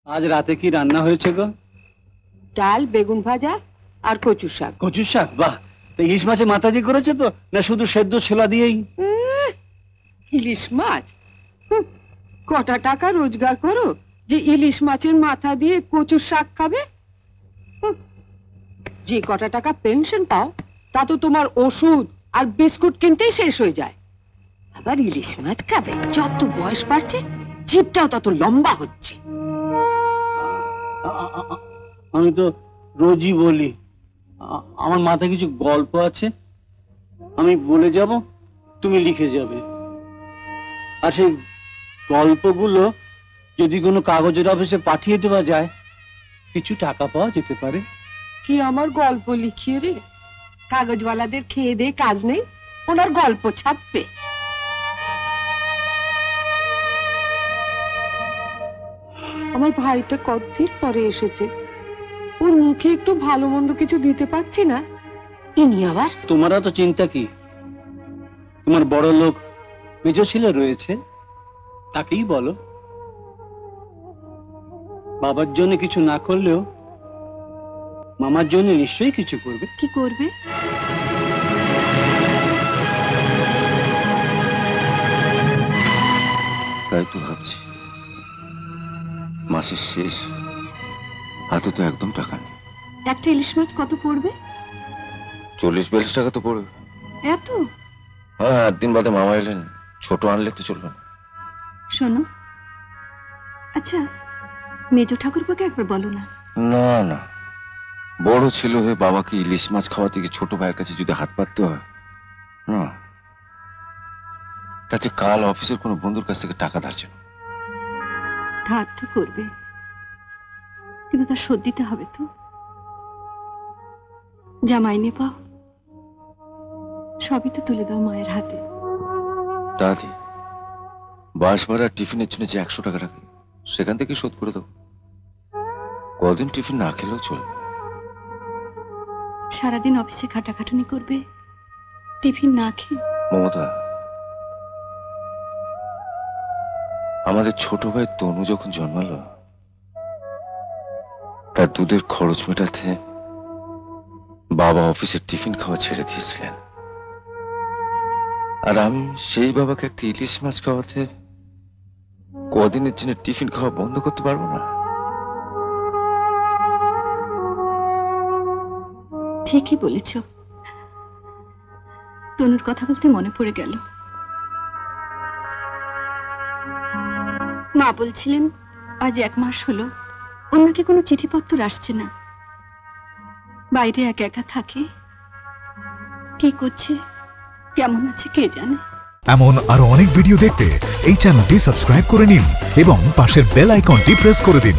আজ রাতে কি রান্না হয়েছে গো? ডাল, বেগুন ভাজা আর কচু শাক। কচুর শাক? বাহ! ইলিশ মাছের মাথা দিয়ে করেছে তো, না শুধু সেদ্ধ ছোলা দিয়েই? ইলিশ মাছ? কটা টাকা রোজগার করো যে ইলিশ মাছের মাথা দিয়ে কচুর শাক খাবে? যে কটা টাকা পেনশন পাও তা তো তোমার ওষুধ আর বিস্কুট কিনতেই শেষ হয়ে যায়। আবার ইলিশ মাছ খাবে? যত বয়স বাড়ছে জিভটাও তত লম্বা হচ্ছে। আমি তো রোজই বলি আমার মাথায় কিছু গল্প আছে, আমি বলে যাব, তুমি লিখে যাবে। আর সেই গল্পগুলো যদি কোনো কাগজের অফিসে পাঠিয়ে দেওয়া যায়, কিছু টাকা পাওয়া যেতে পারে। কি আমার গল্প লিখিয়ে রে? কাগজওয়ালাদের খেয়ে দে কাজ নেই, ওনার গল্প ছাপবে। আমার ভাইটা কতদিন পরে এসেছে, ওর মুখে একটু ভালো মন্দ কিছু দিতে পারছি না। ইনি আবার তোমারও তো চিন্তা কি, তোমার বড় লোক মেজ ছেলে রয়েছে, তাকেই বলো। বাবার জন্য কিছু না করলেও মামার জন্য নিশ্চয়ই কিছু করবে। কি করবে? তাই তো ভাবছি, মাসের শেষ, হাতে তো একদম টাকা নেই। একটা ইলিশ মাছ কত পড়বে? 40-42 টাকা তো পড়বে। এত? হ্যাঁ, একদিন বাদে মামা এলেন, ছোট আনলে তো চলবে না। শোনো, আচ্ছা মেজ ঠাকুরপাকে একবার বলো না। না না, বড় ছিল হয়ে বাবাকে ইলিশ মাছ খাওয়াতে গিয়ে ছোট ভাইয়ের কাছে যদি হাত পাততে হয় না, তাতে কাল অফিসের কোনো বন্ধুর কাছ থেকে টাকা ধার ছিল। ধার তো করবে, কিন্তু তার শোধ দিতে হবে তো। যা মাইনে পাও সবই তো তুলে দাও মায়ের হাতে। দাদি, বাস ভাড়া টিফিনের জন্য যে 100 টাকা রাখে, সেখান থেকে শোধ করে দাও। কদিন টিফিন না খেলেও চলবে। সারাদিন অফিসে খাটাখাটুনি করবে, টিফিন না খেয়ে। মমতা, আমাদের ছোট ভাই তনু যখন জন্মালো, তার দুধের খরচ মেটাতে বাবা অফিসের টিফিন খাওয়া ছেড়ে দিয়েছিলেন, আর আমি সেই বাবাকে একটা ইলিশ মাছ খাওয়াতে কদিনের জন্য টিফিন খাওয়া বন্ধ করতে পারবো না। ঠিকই বলেছ। তনুর কথা বলতে মনে পড়ে গেল, মা বলছিলেন আজ 1 মাস হলো ওর নাকি কোনো চিঠিপত্র আসছে না। বাইরে একা একা থাকে, কি করছে কেমন আছে কে জানে। এমন আরো অনেক ভিডিও দেখতে এই চ্যানেলটি সাবস্ক্রাইব করে নিন এবং পাশের বেল আইকনটি প্রেস করে দিন।